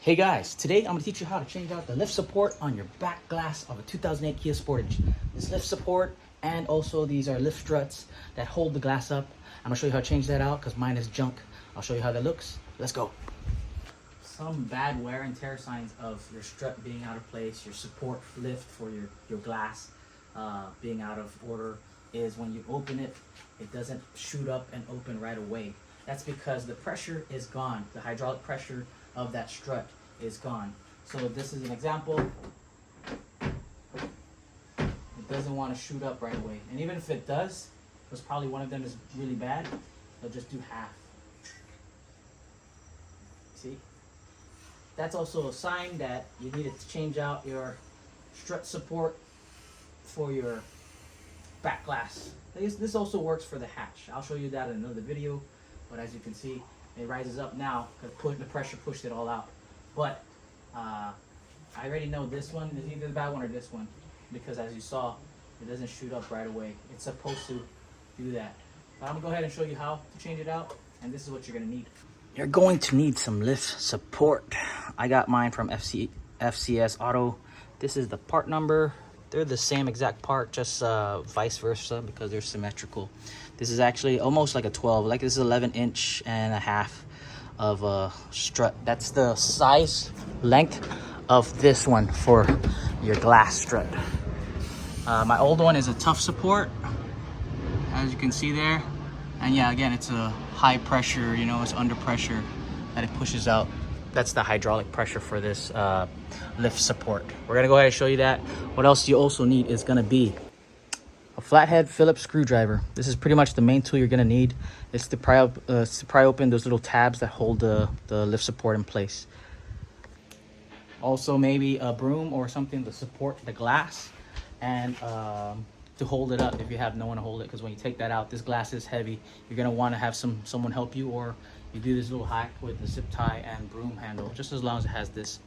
Hey guys, today I'm going to teach you how to change out the lift support on your back glass of a 2008 Kia Sportage. This lift support and also these are lift struts that hold the glass up. I'm going to show you how to change that out because mine is junk. I'll show you how that looks. Let's go. Some bad wear and tear signs of your strut being out of place, your support lift for your glass being out of order is when you open it, it doesn't shoot up and open right away. That's because the pressure is gone. The hydraulic pressure of that strut is gone. So this is an example. It doesn't want to shoot up right away. And even if it does, because probably one of them is really bad, they'll just do half. See? That's also a sign that you need to change out your strut support for your back glass. This also works for the hatch. I'll show you that in another video, but as you can see, it rises up now because the pressure pushed it all out. But I already know this one is either the bad one or this one, because as you saw, it doesn't shoot up right away. It's supposed to do that. But I'm gonna go ahead and show you how to change it out, and this is what you're gonna need. You're going to need some lift support. I got mine from FCS Auto. This is the part number. They're the same exact part, just vice versa because they're symmetrical. This is actually almost like a 12, like this is 11.5 inches of a strut. That's the size length of this one for your glass strut. My old one is a tough support, as you can see there. And yeah, again, it's a high pressure, you know, it's under pressure that it pushes out. That's the hydraulic pressure for this lift support. We're gonna go ahead and show you that. What else you also need is gonna be a flathead Phillips screwdriver. This is pretty much the main tool you're gonna need. It's to pry open those little tabs that hold the lift support in place. Also maybe a broom or something to support the glass and to hold it up if you have no one to hold it, because when you take that out, this glass is heavy. You're gonna want to have someone help you, or you do this little hack with the zip tie and broom handle, just as long as it has this.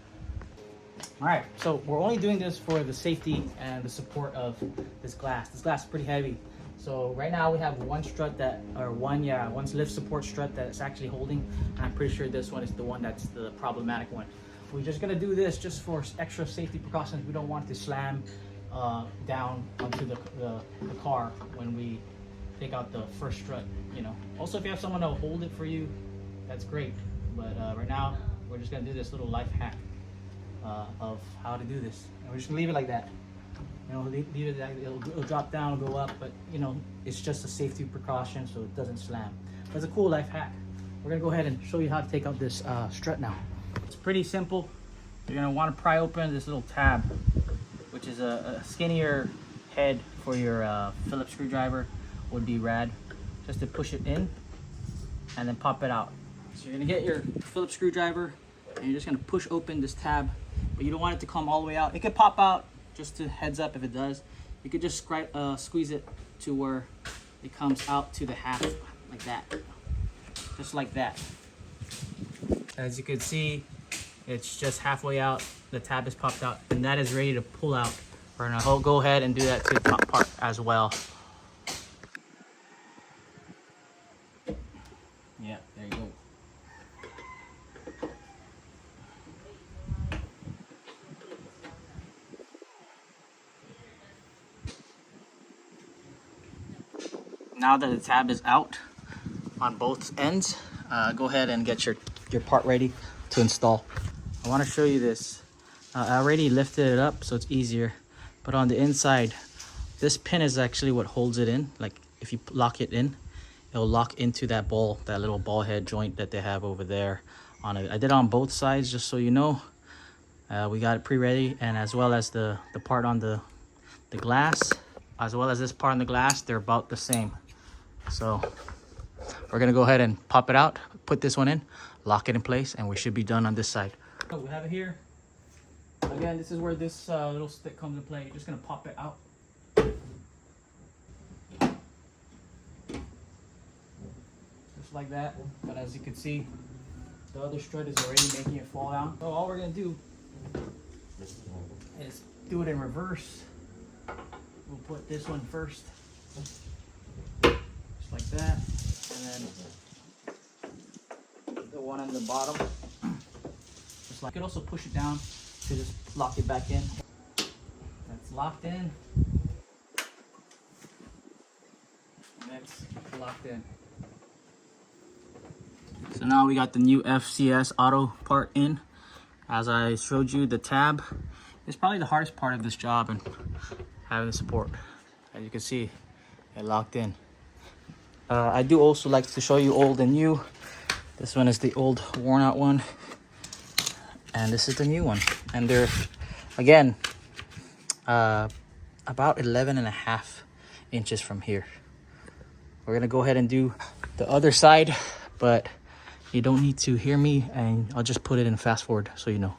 All right, so we're only doing this for the safety and the support of this glass. This glass is pretty heavy. So right now we have one strut one lift support strut that's actually holding. I'm pretty sure this one is the one that's the problematic one. We're just gonna do this just for extra safety precautions. We don't want it to slam down onto the car when we take out the first strut, you know. Also, if you have someone to hold it for you, that's great. But right now, we're just gonna do this little life hack of how to do this. And we're just gonna leave it like that. You know, leave it like it'll drop down, it'll go up, but you know, it's just a safety precaution so it doesn't slam. But it's a cool life hack. We're gonna go ahead and show you how to take out this strut now. It's pretty simple. You're gonna wanna pry open this little tab, which is a skinnier head for your Phillips screwdriver would be rad. Just to push it in and then pop it out. So you're gonna get your Phillips screwdriver and you're just gonna push open this tab, but you don't want it to come all the way out. It could pop out, just to heads up if it does. You could just squeeze it to where it comes out to the half, like that. Just like that. As you can see, it's just halfway out. The tab is popped out, and that is ready to pull out. We're gonna go ahead and do that to the top part as well. Yeah, there you go. Now that the tab is out on both ends, go ahead and get your part ready to install. I want to show you this. I already lifted it up so it's easier, but on the inside, this pin is actually what holds it in. Like if you lock it in, it'll lock into that little ball head joint that they have over there on it. I did it on both sides just so you know. We got it pre-ready, and as well as the part on the glass, as well as this part on the glass, they're about the same. So we're gonna go ahead and pop it out, put this one in, lock it in place, and we should be done on this side. So we have it here. Again, this is where this little stick comes into play. You're just gonna pop it out. Just like that. But as you can see, the other strut is already making it fall down. So all we're gonna do is do it in reverse. We'll put this one first. Just like that. And then the one on the bottom. Just slide. You could also push it down to just lock it back in. That's locked in. That's locked in. So now we got the new FCS auto part in. As I showed you, the tab is probably the hardest part of this job, and having the support. As you can see, it locked in. I do also like to show you old and new. This one is the old worn out one, and this is the new one. And they're, again, about 11.5 inches from here. We're gonna go ahead and do the other side, but you don't need to hear me, and I'll just put it in fast forward so you know.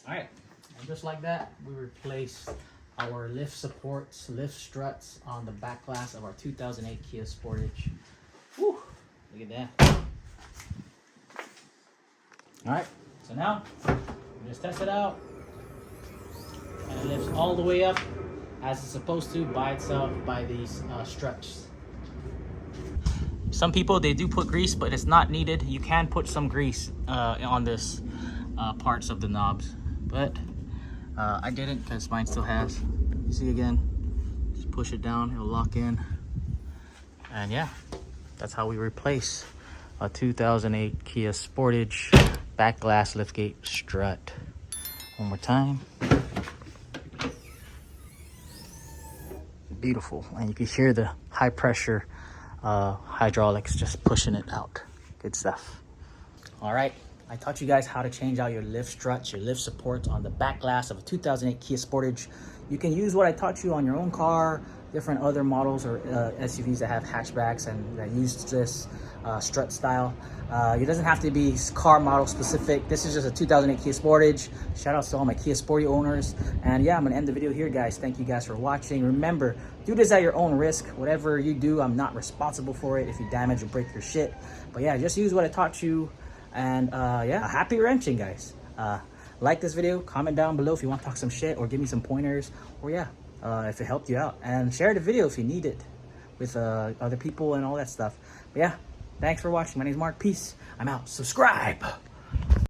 All right, and just like that, we replaced our lift supports, lift struts on the back glass of our 2008 Kia Sportage. Whew, look at that. All right, so now we just test it out, and it lifts all the way up as it's supposed to by itself by these struts. Some people, they do put grease, but it's not needed. You can put some grease on this parts of the knobs, but I didn't because mine still has. You see, again, just push it down, it'll lock in. And yeah, that's how we replace a 2008 Kia Sportage back glass liftgate strut. One more time. Beautiful. And you can hear the high pressure hydraulics just pushing it out. Good stuff. All right, I taught you guys how to change out your lift struts, your lift supports on the back glass of a 2008 Kia Sportage. You can use what I taught you on your own car, different other models or SUVs that have hatchbacks and that use this strut style. It doesn't have to be car model specific. This is just a 2008 Kia Sportage. Shout out to all my Kia Sporty owners. And yeah, I'm gonna end the video here, guys. Thank you guys for watching. Remember, do this at your own risk. Whatever you do, I'm not responsible for it if you damage or break your shit. But yeah, just use what I taught you. And yeah, happy wrenching, guys. Like this video, comment down below if you want to talk some shit or give me some pointers, or yeah, if it helped you out, and share the video if you need it with other people and all that stuff. But yeah, thanks for watching. My name is Mark. Peace. I'm out. Subscribe.